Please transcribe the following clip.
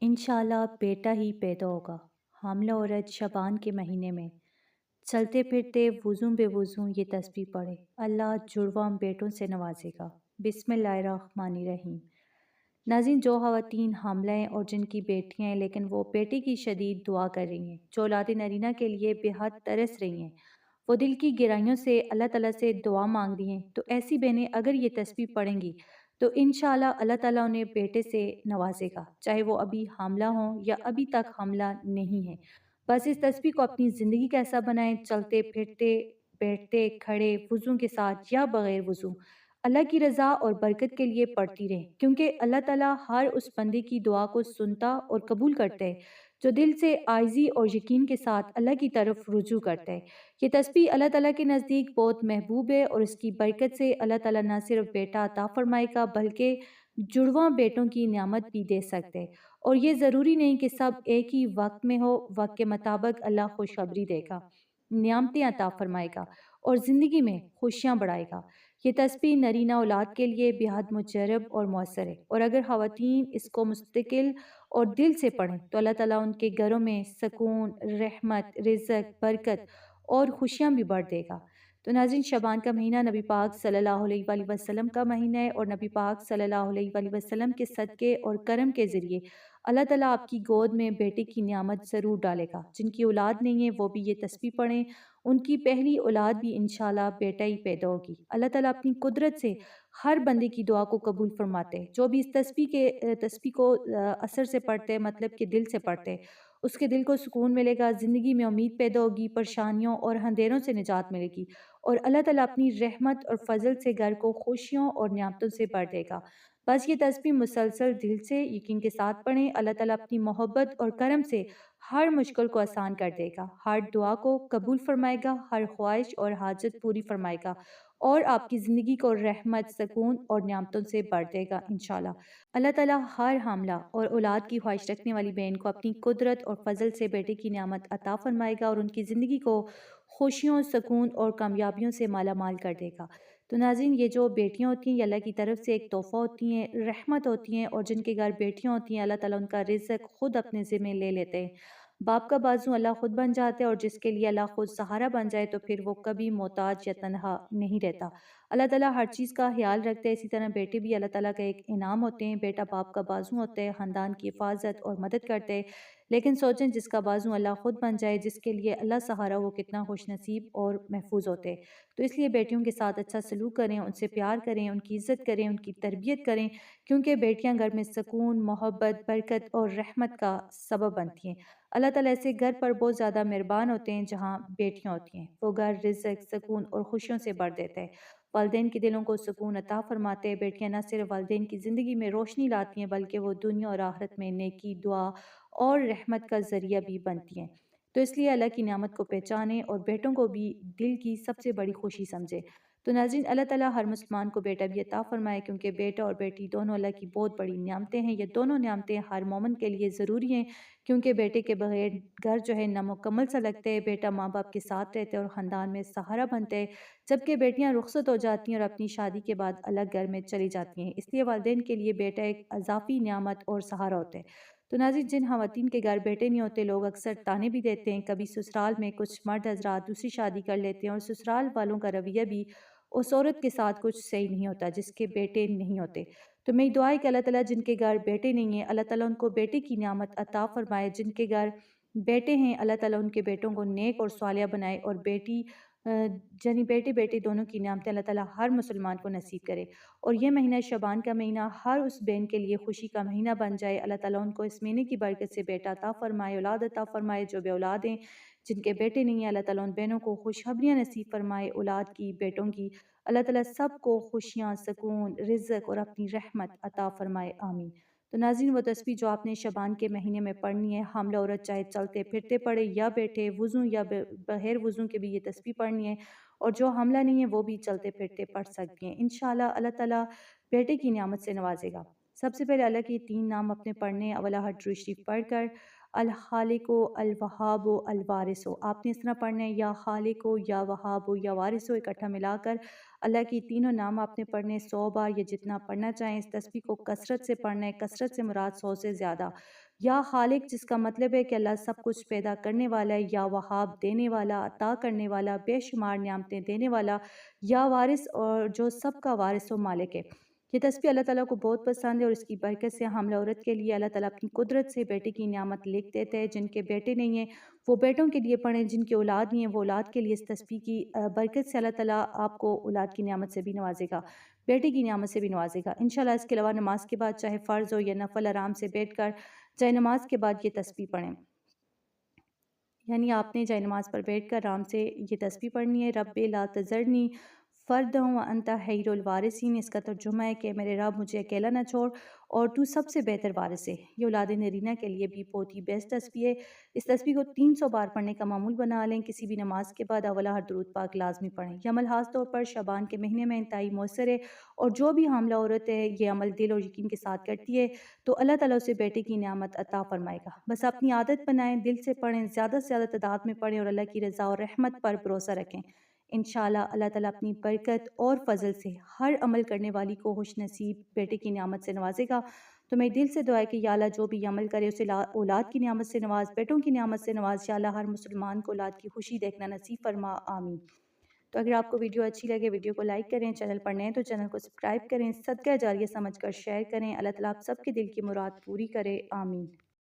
इंशाल्लाह बेटा ही पैदा होगा। हामिला औरत शबान के महीने में चलते फिरते वुज़ू बेवुज़ू ये तस्बीह पढ़े, अल्लाह जुड़वां बेटों से नवाजेगा। बिस्मिल्लाहिर्रहमानिर्रहीम। नाज़रीन, जो ख़वातीन हामिला हैं और जिनकी बेटियां हैं लेकिन वो बेटे की शदीद दुआ कर रही हैं, जो औलाद नरीना के लिए बेहद तरस रही हैं, वो दिल की गहराइयों से अल्लाह ताला से दुआ मांग रही हैं, तो ऐसी बहनें अगर ये तस्बीह पढ़ेंगी तो इंशाअल्लाह अल्लाह ताला उन्हें बेटे से नवाजेगा, चाहे वो अभी हामिला हों या अभी तक हामिला नहीं है। बस इस तस्बीह को अपनी ज़िंदगी का हिस्सा बनाएं, चलते फिरते, बैठते, खड़े, वुज़ू के साथ या बग़ैर वुज़ू अल्लाह की रज़ा और बरकत के लिए पढ़ती रहें, क्योंकि अल्लाह ताला हर उस बंदे की दुआ को सुनता और कबूल करता है जो दिल से आइज़ी और यकीन के साथ अल्लाह की तरफ रुजू करता है। ये तस्बीह अल्लाह ताला के नज़दीक बहुत महबूब है और इसकी बरकत से अल्लाह ताला न सिर्फ बेटा अता फरमाएगा बल्कि जुड़वां बेटों की नियामत भी दे सकते हैं। और ये ज़रूरी नहीं कि सब एक ही वक्त में हो, वक्त के मुताबिक अल्लाह खुशखबरी देगा, नियामतें अता फरमाएगा और ज़िंदगी में खुशियाँ बढ़ाएगा। ये तस्बीह नरीना औलाद के लिए बेहद मुजरब और मौसर है, और अगर ख़वातीन इसको मुस्तकिल और दिल से पढ़ें तो अल्लाह ताला उनके घरों में सुकून, रहमत, रिज़्क़, बरकत और खुशियाँ भी बढ़ देगा। तो नाज़रीन, शबान का महीना नबी पाक सल्लल्लाहु अलैहि वसल्लम का महीना है, और नबी पाक सल्लल्लाहु अलैहि वसल्लम के सदक़े और करम के ज़रिए अल्लाह ताला आपकी गोद में बेटे की नियामत ज़रूर डालेगा। जिनकी औलाद नहीं है वो भी ये तस्बीह पढ़ें, उनकी पहली औलाद भी इंशाल्लाह बेटा ही पैदा होगी। अल्लाह ताला अपनी कुदरत से हर बंदे की दुआ को कबूल फरमाते हैं। जो भी इस तस्बीह को असर से पढ़ते हैं, मतलब कि दिल से पढ़ते हैं, उसके दिल को सुकून मिलेगा, ज़िंदगी में उम्मीद पैदा होगी, परेशानियों और अंधेरों से निजात मिलेगी, और अल्लाह ताला अपनी रहमत और फजल से घर को खुशियों और नियामतों से भर देगा। बस ये तस्बीह मुसलसल दिल से यकीन के साथ पढ़ें, अल्लाह ताला अपनी मोहब्बत और करम से हर मुश्किल को आसान कर देगा, हर दुआ को कबूल फरमाएगा, हर ख्वाहिश और हाजत पूरी फरमाएगा, और आपकी ज़िंदगी को रहमत, सुकून और नियामतों से भर देगा इंशाल्लाह। अल्लाह ताला हर हामिला और औलाद की ख्वाहिश रखने वाली बहन को अपनी कुदरत और फजल से बेटे की नियामत अता फरमाएगा और उनकी ज़िंदगी को खुशियों, सुकून और कामयाबियों से माला माल कर देगा। तो नाज़रीन, ये जो बेटियां होती हैं ये अल्लाह की तरफ से एक तोहफ़ा होती हैं, रहमत होती हैं, और जिनके घर बेटियां होती हैं अल्लाह ताला उनका रिज़्क़ खुद अपने ज़िम्मे ले लेते हैं। बाप का बाजू अल्लाह खुद बन जाते हैं, और जिसके लिए अल्लाह खुद सहारा बन जाए तो फिर वो कभी मोहताज या तनहा नहीं रहता। अल्लाह ताला हर चीज़ का ख्याल रखते हैं। इसी तरह बेटे भी अल्लाह ताला का एक इनाम होते हैं। बेटा बाप का बाजू होता है, ख़ानदान की हिफाजत और मदद करते हैं। लेकिन सोचें, जिसका बाजू अल्लाह खुद बन जाए, जिसके लिए अल्लाह सहारा, वो कितना खुशनसीब और महफूज होते हैं। तो इसलिए बेटियों के साथ अच्छा सलूक करें, उनसे प्यार करें, उनकी इज़्ज़त करें, उनकी तरबियत करें, क्योंकि बेटियां घर में सुकून, मोहब्बत, बरकत और रहमत का सबब बनती हैं। अल्लाह ताला ऐसे घर पर बहुत ज़्यादा मेहरबान होते हैं जहाँ बेटियां होती हैं। वो घर रिज़्क़, सुकून और खुशियों से भर देते हैं, वालिदैन के दिलों को सुकून अता फरमाते हैं। बेटियां न सिर्फ वालिदैन की ज़िंदगी में रोशनी लाती हैं बल्कि वो दुनिया और आखिरत में नेकी, दुआ और रहमत का ज़रिया भी बनती हैं। तो इसलिए अल्लाह की नियामत को पहचानें और बेटों को भी दिल की सबसे बड़ी खुशी समझें। तो नाज़रीन, अल्लाह ताला हर मुसलमान को बेटा भी अता फरमाए, क्योंकि बेटा और बेटी दोनों अल्लाह की बहुत बड़ी नियामतें हैं। ये दोनों नियामतें हर मोमिन के लिए ज़रूरी हैं, क्योंकि बेटे के बगैर घर जो है नामुकम्मल सा लगता है। बेटा माँ बाप के साथ रहता है और ख़ानदान में सहारा बनता है, जबकि बेटियां रुखसत हो जाती हैं और अपनी शादी के बाद अलग घर में चली जाती हैं। इसलिए वालिदैन के लिए बेटा एक अज़ाफ़ी नियामत और सहारा होता है। तो नाज़रीन, जिन ख़वातीन के घर बेटे नहीं होते, लोग अक्सर ताने भी देते हैं। कभी ससुराल में कुछ मर्द हज़रात दूसरी शादी कर लेते हैं, और ससुराल वालों का रवैया भी उस औरत के साथ कुछ सही नहीं होता जिसके बेटे नहीं होते। तो मेरी दुआ है कि अल्लाह ताला जिनके घर बेटे नहीं हैं, अल्लाह ताला उनको बेटे की नियामत अता फरमाए। जिनके घर बेटे हैं, अल्लाह ताला उनके बेटों को नेक और सालिया बनाए, और बेटी यानी बेटे बेटे दोनों की नियामतें अल्लाह ताला हर मुसलमान को नसीब करे। और ये महीना शबान का महीना हर उस बहन के लिए खुशी का महीना बन जाए। अल्लाह ताला उनको इस महीने की बरकत से बेटा अता फरमाए, औलाद अता फरमाए। जो बे औलाद हैं, जिनके बेटे नहीं हैं, अल्लाह ताला उन बहनों को खुशखबरियाँ नसीब फरमाए, औलाद की, बेटों की। अल्लाह ताला सबको खुशियाँ, सुकून, रिज़्क़ और अपनी रहमत अता फरमाए, आमीन। तो नाज़रीन, वो तस्बीह जो आपने शबान के महीने में पढ़नी है, हामिला औरत चाहे चलते फिरते पढ़े या बैठे, वुज़ू या बगैर वुज़ू के भी ये तस्बीह पढ़नी है, और जो हामिला नहीं है वो भी चलते फिरते पढ़ सकती हैं। इंशाअल्लाह अल्लाह ताला बेटे की नियामत से नवाजेगा। सबसे पहले अल्लाह के 3 नाम अपने पढ़ने हैं। अवला हर दुरूद शरीफ पढ़कर अल खालिको, अल वहाबो, अल वारिसो, आपने इस तरह पढ़ना है, या खालिको, या वहाबो, या वारिसो, इकट्ठा मिलाकर अल्लाह की तीनों नाम आपने पढ़ने 100 बार, या जितना पढ़ना चाहें। इस तस्बीह को कसरत से पढ़ना है, कसरत से मुराद 100 से ज़्यादा। یا خالق، جس کا مطلب ہے کہ اللہ سب کچھ پیدا کرنے والا ہے، یا وہاب، دینے والا، عطا کرنے والا، بے شمار نعمتیں دینے والا، یا وارث، اور جو سب کا وارث و مالک ہے۔ یہ تسبیح اللہ تعالیٰ کو بہت پسند ہے، اور اس کی برکت سے حاملہ عورت کے لیے اللہ تعالیٰ اپنی قدرت سے بیٹے کی نعمت لکھ دیتے ہیں۔ جن کے بیٹے نہیں ہیں وہ بیٹوں کے لیے پڑھیں، جن کی اولاد نہیں ہے وہ اولاد کے لیے اس تسبیح کی برکت سے اللہ تعالیٰ آپ کو اولاد کی نعمت سے بھی نوازے گا، بیٹے کی نعمت سے بھی نوازے گا انشاءاللہ۔ اس کے علاوہ نماز کے بعد چاہے فرض ہو یا نفل، آرام سے بیٹھ کر چاہے نماز کے بعد یہ تسبیح پڑھیں، یعنی آپ نے جائے نماز پر بیٹھ کر آرام سے یہ تسبیح پڑھنی ہے۔ رب لا تذرنی فردا وانت خیر الوارثین، اس کا ترجمہ ہے کہ میرے رب مجھے اکیلا نہ چھوڑ اور تو سب سے بہتر وارث ہے۔ یہ اولاد نرینہ کے لیے بھی بہت ہی بیسٹ تسبیح ہے۔ اس تسبیح کو 300 بار پڑھنے کا معمول بنا لیں۔ کسی بھی نماز کے بعد اولا ہر درود پاک لازمی پڑھیں۔ یہ عمل خاص طور پر شعبان کے مہینے میں انتہائی مؤثر ہے، اور جو بھی حاملہ عورت ہے یہ عمل دل اور یقین کے ساتھ کرتی ہے تو اللہ تعالیٰ اسے بیٹے کی نعمت عطا فرمائے گا۔ بس اپنی عادت بنائیں، دل سے پڑھیں، زیادہ سے زیادہ تعداد میں پڑھیں، اور اللہ کی رضا اور رحمت پر بھروسہ رکھیں۔ انشاءاللہ اللہ تعالیٰ اپنی برکت اور فضل سے ہر عمل کرنے والی کو خوش نصیب بیٹے کی نعمت سے نوازے گا۔ تو میرے دل سے دعا ہے کہ یا اللہ جو بھی عمل کرے اسے اولاد کی نعمت سے نواز، بیٹوں کی نعمت سے نواز۔ یا اللہ ہر مسلمان کو اولاد کی خوشی دیکھنا نصیب فرما، آمین۔ تو اگر آپ کو ویڈیو اچھی لگے ویڈیو کو لائک کریں، چینل پر نئے تو چینل کو سبسکرائب کریں، صدقہ جاریہ سمجھ کر شیئر کریں۔ اللہ تعالیٰ آپ سب کے دل کی مراد پوری کرے، آمین۔